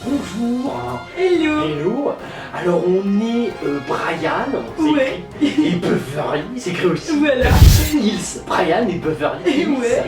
Bonjour. Hello. Hello. Alors on est Brian, c'est Ouais. écrit, et Beverly, c'est écrit aussi. Voilà. Hills, Brian et Beverly Hills. Ouais.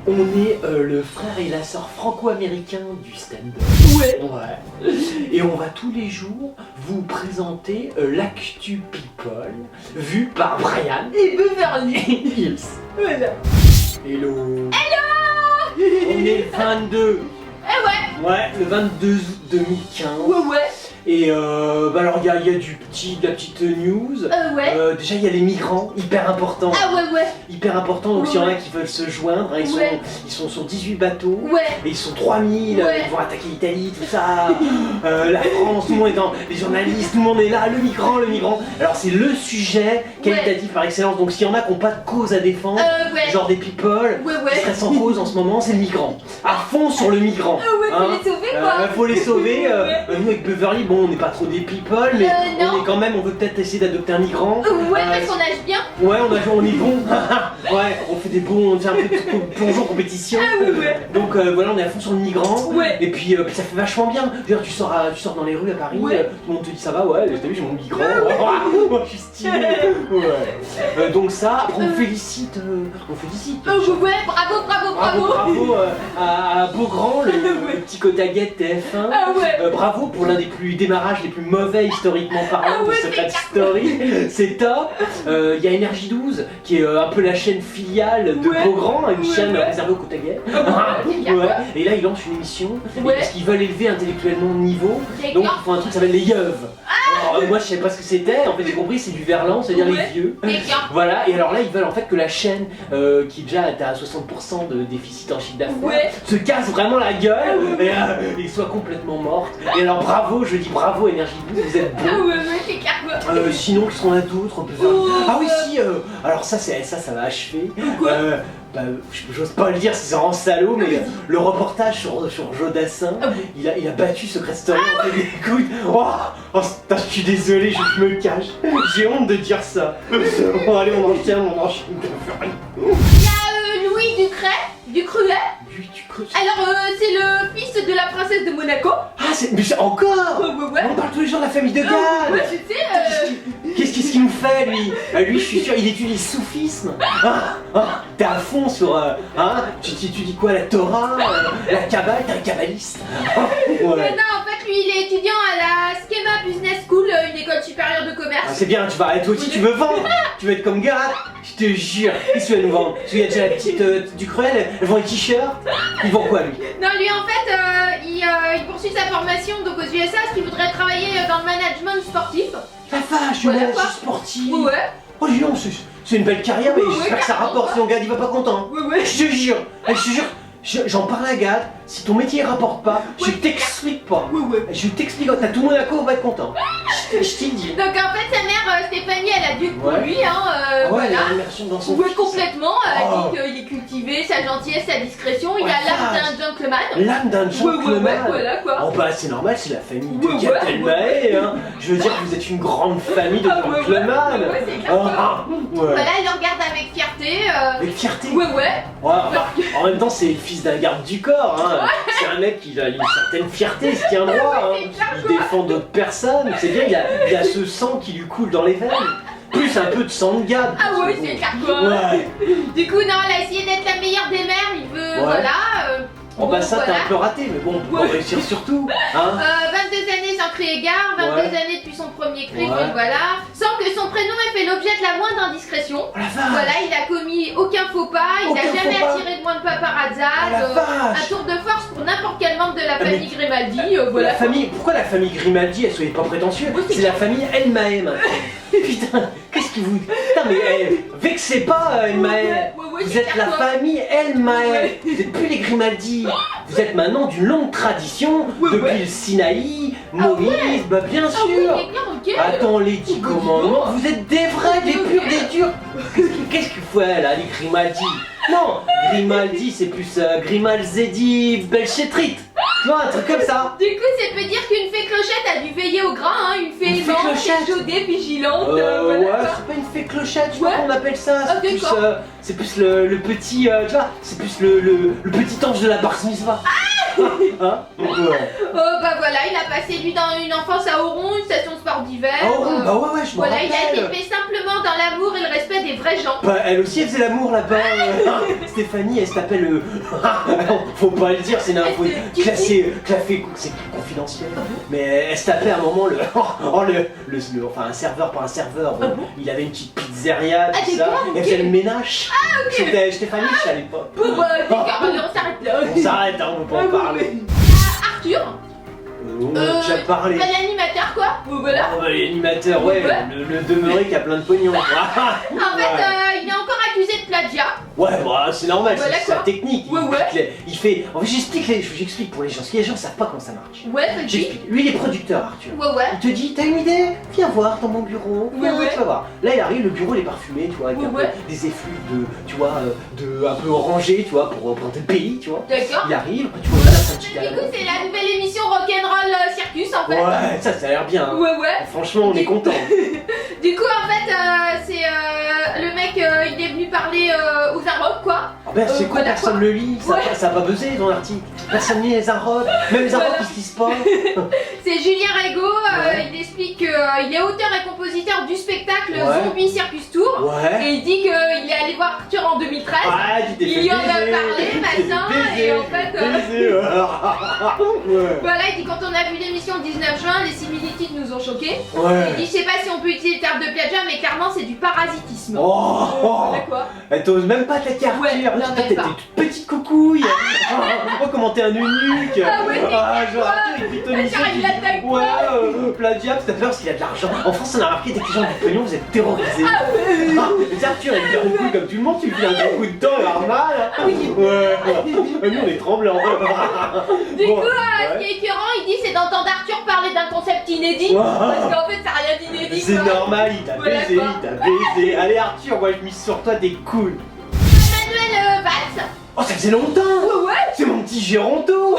On est le frère et la sœur franco-américain du stand-up. Ouais. Ouais. Et on va tous les jours vous présenter l'actu people vu par Brian Et Beverly. Hills. Voilà. Hello. On est le 22. Eh ouais. Ouais, le 22 août 2015. Ouais. Et alors il y a de la petite news. Ouais. Déjà il y a les migrants, hyper important. Ah ouais. Hyper important, donc s'il y en a Ouais. qui veulent se joindre, hein, Ouais. ils sont sur 18 bateaux. Ouais. Et ils sont 3000, Ouais. ils vont attaquer l'Italie, tout ça, la France, tout le monde est dans, les journalistes, tout le monde est là, le migrant. Alors c'est le sujet qualitatif par excellence, donc s'il y en a qui n'ont pas de cause à défendre, Ouais. genre des people, qui Ouais. seraient sans cause en ce moment, c'est le migrant. À fond sur le migrant. Ouais, faut hein. les sauver quoi. Faut les sauver. Ouais. Nous avec Beverly, bon, on n'est pas trop des people, mais non. on est quand même, on veut peut-être essayer d'adopter un migrant. Ouais, parce qu'on nage bien. Ouais, on est bon. Ouais, on fait des bons, on fait un peu de plongeon compétition. Ouais. Donc voilà, on est à fond sur le migrant. Ouais. Et puis ça fait vachement bien. Je veux dire, tu sors dans les rues à Paris, Ouais. tout le monde te dit ça va, ouais, t'as vu, j'ai mon migrant. Oh, je suis stylé. Ouais. Donc ça, après on félicite. Ouais, bravo. À Beaugrand, le petit Cotaguette TF1. Ah ouais. Bravo pour l'un des démarrages les plus mauvais historiquement parlant Ah ouais, de Secret Story. C'est top. Il y a Énergie 12 qui est un peu la chaîne filiale de Ouais. Beaugrand, une Ouais, chaîne ouais. réservée aux Cotaguettes. c'est bien. Ouais. Et là ils lancent une émission Ouais. parce qu'ils veulent élever intellectuellement le niveau. D'accord. Donc ils font un truc qui s'appelle les yeuves. Alors moi je savais pas ce que c'était, en fait j'ai compris c'est du verlan, c'est-à-dire Ouais. les vieux. D'accord. Voilà, et alors là ils veulent en fait que la chaîne qui déjà était à 60% de déficit en chiffre d'affaires Ouais. se casse vraiment la gueule et soit complètement morte. Et alors bravo, je dis bravo Énergie 12, vous êtes Ah bons. ouais, c'est carrément. Sinon, qu'est-ce qu'on a d'autre? On peut faire... Oh, Ah oui, si, alors ça va achever. Quoi J'ose pas le dire, c'est vraiment salaud, mais le reportage sur Jodassin, Ah oui. il a battu Secret Story. Écoute, putain, je suis désolé, je me cache. J'ai honte de dire ça. Bon, allez, on enchaîne. Il y a Louis Ducruet. Lui, tu creuses. Alors, c'est le fils de la princesse de Monaco. Ah, mais c'est encore. Ouais. On parle tous les jours de la famille de Gad. Ouais, tu sais, Qu'est-ce qu'il nous fait lui? Lui je suis sûr il étudie le soufisme. T'es à fond sur tu dis quoi, la Torah, la Kabbale, t'es un kabbaliste. non, en fait, lui, il est étudiant à la Schema Business School, une école supérieure de commerce. C'est bien, tu vas arrêter aussi, tu veux vendre. Tu veux être comme Gad, je te jure. Qu'est-ce que tu vas nous vendre? Parce qu'il y a déjà la petite du Cruel, elle vend les t-shirts. Ils vendent quoi lui? Non, lui, en fait, il poursuit sa formation donc aux USA, parce qu'il voudrait travailler dans le management sportif. La vache, Voilà, une quoi. sportive. Ouais. Oh dis donc, c'est une belle carrière, mais Ouais, j'espère que ça carrément. rapporte, sinon Gad il va pas content. Ouais. Je te jure, j'en parle à Gad, si ton métier rapporte pas, je Ouais. t'explique pas. Ouais. Je t'explique, t'as tout Monaco va être content. Je t'ai dit. Donc, en fait, sa mère, Stéphanie, elle a dû pour Ouais. lui, hein, Ouais, il y a voilà. une immersion dans son Ouais, fils. complètement. Elle Oh. dit qu'il est cultivé, sa gentillesse, sa discrétion. Il Ouais, a l'âme vache. d'un gentleman. L'âme d'un gentleman. Voilà quoi. Oh bah c'est normal, c'est la famille de Ouais, Gad Elmaleh, hein. Je veux dire, vous êtes une grande famille de gentlemen. Ouais, c'est clair. Ouais. Voilà, il le regarde avec fierté. Avec fierté. Ouais. Ouais, en même temps, c'est le fils d'un garde du corps. Hein. C'est un mec qui a une certaine fierté, ce qui est un droit. Ouais, Hein. c'est clair, Il défend d'autres personnes. C'est bien, il a ce sang qui lui coule dans les veines. Plus un peu de sang de Gad. Ah ouais, c'est clair quoi. Ouais. Du coup, non, elle a essayé d'être la meilleure des mères. Il veut, Ouais. voilà. Oh bah ça, voilà. t'as un peu raté, mais bon, on peut réussir surtout. Hein. 22 années sans crier gare, 22 Ouais. années depuis son premier cri, Ouais. donc voilà. Sans que son prénom ait fait l'objet de la moindre indiscrétion. Oh la vache. Voilà, il a commis aucun faux pas, il Aucun n'a jamais faux pas. attiré de moins de Oh la paparazzade. vache. Un tour de force pour n'importe quel membre de la Ah, mais- famille Grimaldi, voilà. La famille, pourquoi la famille Grimaldi, elle soyez pas prétentieux? Oui, c'est C'est la famille Elmae maintenant. Putain, qu'est-ce que vous... Putain mais vexez pas Elmae. Ouais, Vous c'est êtes la clair, quoi. famille Elmae. Ouais. Vous êtes plus les Grimaldi. Vous êtes maintenant d'une longue tradition Ouais, depuis ouais. le Sinaï, Moïse, bah bien Ah oui, sûr. il est clair, ok. Attends, les 10 Oh, commandements, vous êtes des vrais, des Ok. purs, des durs. Qu'est-ce qu'il faut là, les Grimaldi? Non, Grimaldi c'est plus Grimalzedi Belchétrite. Tu vois, un truc comme ça. Du coup, ça peut dire qu'une fée clochette a dû veiller au grain, hein, une fée Une fée aimante, clochette. échaudée, vigilante, Ouais, voilà. c'est pas une fée clochette, je sais pas Ouais. comment on appelle ça. Ah, d'accord. C'est plus le petit, tu vois, c'est plus le petit ange de la bar mitzvah. Hein? Ouais. Bah voilà, il a passé lui dans une enfance à Oron, une station de sport d'hiver. Oh, bah ouais, je m'en Voilà, il a été rappelle. fait simplement dans l'amour et le respect des vrais gens. Bah, elle aussi, elle faisait l'amour là-bas. Stéphanie, elle s'appelle. Faut pas le dire, c'est une info classée, c'est confidentiel. Mais elle se tapait à un moment enfin un serveur par un serveur. Il avait une petite pizzeria, tout ça. d'accord, Et elle faisait le ménage. C'était Stéphanie à l'époque. Bon, bah, d'accord, allez, on s'arrête là. On s'arrête, hein, on peut pas en parler. Arthur, On a déjà parlé. bah, l'animateur quoi. Bon, voilà. Oh, bah, l'animateur, ouais, Ouais. le demeuré qui a plein de pognon. En fait, il est encore accusé de plagiat. Ouais, bah c'est normal, Voilà, c'est sa quoi. technique. Ouais. Il fait. En fait, j'explique pour les gens, parce que les gens savent pas comment ça marche. Ouais, vas-y. J'explique. Lui, il est producteur, Arthur. Ouais. Il te dit, t'as une idée? Viens voir dans mon bureau. Viens, Ouais. tu vas voir. Là, il arrive, le bureau il est parfumé, tu vois, avec un peu Ouais. des effluves de, tu vois, de un peu orangé, tu vois, pour représenter le pays, tu vois. D'accord. Il arrive, tu vois, là, c'est un petit Du gars. coup, c'est la nouvelle émission Rock'n'Roll Circus en fait. Ouais, ça a l'air bien. Hein. Ouais. Franchement, on est content. Du coup, en fait, c'est le mec, il est venu parler aux Arocs quoi. Ah ben, c'est quoi, Voilà, personne quoi. le lit, ça a pas buzzé dans l'article. Personne lit les Arocs, même les Arocs Voilà. ils se lisent pas. C'est Julien Rego, Ouais. il explique qu'il est auteur et compositeur du spectacle Ouais. Zombie Circus Tour. Ouais. Et il dit qu'il est allé voir Arthur en 2013. Ouais, tu t'es fait Il en a baiser, parlé, tu t'es machin, fait baiser, et en fait, baiser, ouais. Voilà, il dit quand on a vu l'émission le 19 juin, les similitudes nous ont choqués. Il Ouais. dit je sais pas si on peut utiliser le terme de plagiat, mais clairement c'est du parasitisme. Oh, Voilà quoi. elle t'ose même pas attaquer Arthur. Ouais, Là, non, toi, même t'es pas. toute petite coucouille. Oh, comment t'es un eunuque. Ah ouais, c'est genre quoi Arthur, il pitonne Genre, il l'attaque Ouais, pas. plagiat, parce que t'as peur parce qu'il a de l'argent. En France, on a remarqué dès que les gens ont du pognon, vous êtes terrorisés. Ah ouais. Mais Arthur, il te tire une couille comme tout le monde, tu lui fais un gros coup de temps, il a mal. Oui. Ouais. Et nous, on est tremblants. Du Bon, coup, ce qui est écœurant, il dit c'est d'entendre Arthur parler d'un concept inédit. Ouais. Parce qu'en fait, ça n'a rien d'inédit. C'est quoi. normal, il t'a Voilà, baisé, quoi. il t'a baisé. Allez Arthur, moi je mise sur toi des couilles. Emmanuel Valls. Oh, ça faisait longtemps. Ouais. C'est mon petit Géronto.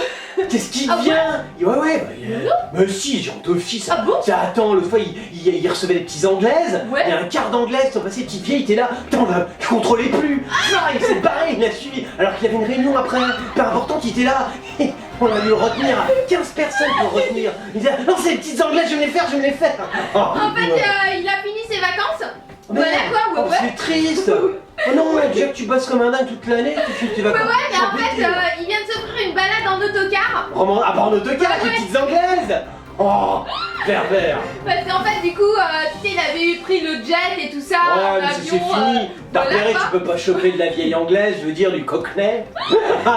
Qu'est-ce qu'il Ah vient? Ouais, mais si, Géronto fils. Ah bon? Tiens, attends, l'autre fois il recevait des petites anglaises. Ouais. Il y a un quart d'anglaise qui sont passées, petite vieille, était là. Putain, je contrôlais plus. Ah, il s'est barré, il l'a suivi. Alors qu'il y avait une réunion après, pas importante, il était là. On a dû le retenir. 15 personnes pour le retenir. Il disait, non, c'est les petites anglaises, je vais les faire. Oh, En fait, ouais. il a fini ses vacances. Merde. Voilà quoi, ouais. Oh, c'est triste. Oh non, déjà que tu bosses comme un dingue toute l'année, tu vas Ouais, mais en fait, il vient de s'offrir une balade en autocar. Ah bah en autocar, Ouais. les petites anglaises. Oh, pervers. Parce qu'en fait, du coup, tu sais, il avait pris le jet et tout ça, Ouais, mais ça, c'est l'avion. fini. T'as voilà, repéré, quoi. tu peux pas choper de la vieille anglaise, je veux dire du cockney,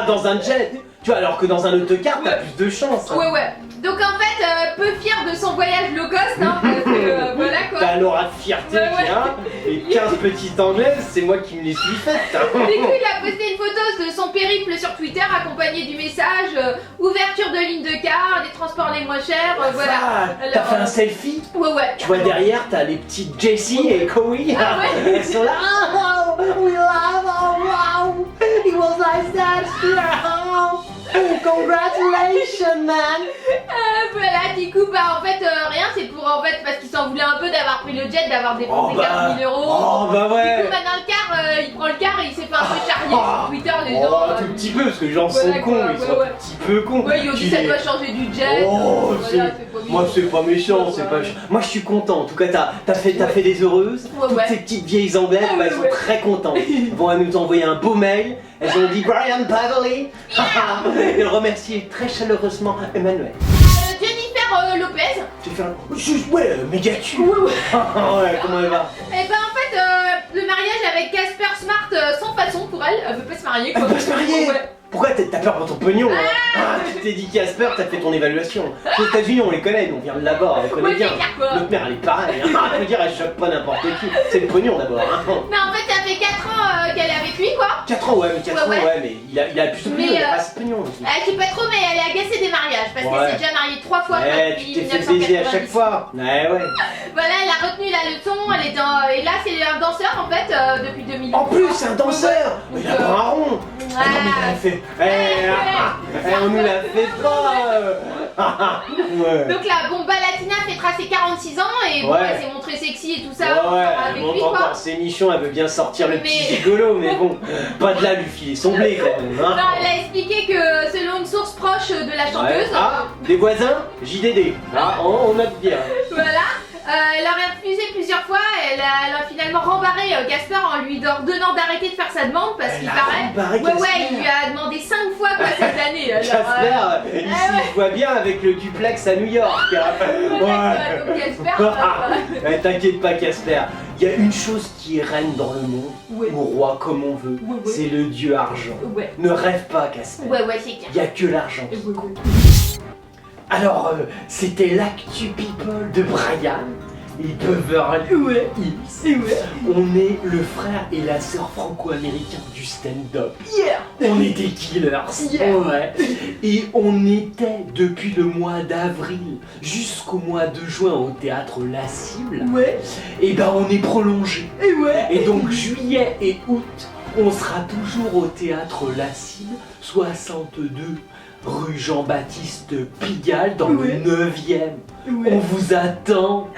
dans un jet. Tu vois, alors que dans un autocar, t'as Ouais. plus de chance. Hein. Ouais. Donc en fait, peu fier de son voyage low cost, hein, parce que voilà quoi. T'as l'aura de fierté Ouais, qui a. Les 15 petites anglaises, c'est moi qui me les suis faites. Du coup, il a posté une photo de son périple sur Twitter accompagné du message ouverture de ligne de car, les transports les moins chers, voilà. Ah, t'as Alors, fait un selfie. Ouais. Tu vois derrière, t'as les petites Jessie et Cowie. Ah ouais. Elles sont là. Oh, we love, oh wow. It was like that. Oh, congratulations, man. Voilà, du coup, bah en fait, rien, c'est pour en fait, parce qu'il s'en voulait un peu d'avoir pris le jet, d'avoir dépensé 15 000 euros. Oh bah Du ouais. coup, maintenant le car, il prend le car et il s'est fait un peu charrier sur Twitter, les gens. Oh, un tout petit peu, parce que les gens voilà, sont cons, quoi, ils sont ouais. un petit peu cons. Ouais, ils ont dit Tu ça les- doit changer du jet. Oh, voilà, c'est- pas Moi mignon. c'est pas méchant, c'est pas. Moi je suis content. En tout cas, t'as fait des heureuses. Ouais, Toutes ouais. ces petites vieilles anglaises, Ah, bah, elles ouais, sont ouais. très contentes. Elles vont nous envoyer un beau mail. Elles ont dit Brian Beverly. Et remercier très chaleureusement Emmanuel. Jennifer Lopez. Tu fais un. Juste, ouais, méga cul. Ouais. Ouais, comment elle va? Et ben en fait, le mariage avec Casper Smart sans façon pour elle. Elle veut pas se marier quoi. Elle veut pas se marier. Ouais. Pourquoi t'as peur pour ton pognon hein Tu t'es dit Casper, t'as fait ton évaluation. Les États-Unis, on les connaît, nous, on vient de là-bas, on les connaît Ouais, bien. c'est clair, quoi. Notre mère, elle est pareille. Hein. Je veux dire, elle choque pas n'importe qui. C'est le pognon d'abord. Hein. Mais en fait, ça fait 4 ans qu'elle est avec lui quoi. 4 ans, ouais, mais 4 ans, Ouais. ouais, mais il a plus de pognon, Mais, il a pas ce pognon aussi. Je sais pas trop, mais elle est agacée des mariages parce Ouais. qu'elle s'est déjà mariée 3 fois Ouais, depuis tu t'es fait baiser à 1990. chaque fois. Ouais. Voilà, elle a retenu la leçon, elle est dans... et là c'est un danseur en fait depuis 2000. En plus, c'est un danseur. Ouais. Il a pas un rond. Non mais on l'a fait. On nous l'a fait pas. Ouais. Donc là, bon, Balatina fêtera ses 46 ans et bon, Ouais. elle s'est montrée sexy et tout ça Ouais, avec elle lui monte quoi. encore ses nichons, elle veut bien sortir le petit Mais- gigolo, mais bon, pas de là lui filer son blé quand même. Hein. Non, elle a expliqué que selon une source proche de la Ouais. chanteuse, Ah, des voisins JDD. Ah, on note bien. voilà, elle a refusé plusieurs fois, elle a finalement rembarré Casper en lui ordonnant d'arrêter de faire sa demande parce Elle qu'il a paraît. rembarré Ouais, Casper. il lui a demandé 5 fois quoi cette année. Alors, Casper, ici, ouais. il voit bien avec le duplex à New York. donc Casper, Ouais, t'inquiète pas, Casper. Il y a une chose qui est reine dans le monde, Ouais. ou roi comme on veut, Ouais. c'est le dieu argent. ouais, Ne rêve pas, Casper. ouais, c'est clair. Il n'y a que l'argent. Alors, c'était l'actu people de Brian et Beverly Hills. On est le frère et la sœur franco-américains du stand-up. Yeah. On est des killers. Yeah. Ouais. Et on était depuis le mois d'avril jusqu'au mois de juin au théâtre La Cible. Ouais. Et ben on est prolongé. Et ouais. Et donc juillet et août, on sera toujours au théâtre La Cible, 62 rue Jean-Baptiste Pigalle dans Ouais. le 9e. On vous attend.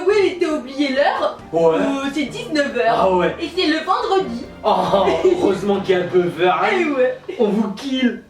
Ouais, t'as oublié l'heure. Ouais. C'est 19h. Ah ouais. Et c'est le vendredi. Oh, heureusement qu'il y a Beverly. ouais. On vous kill.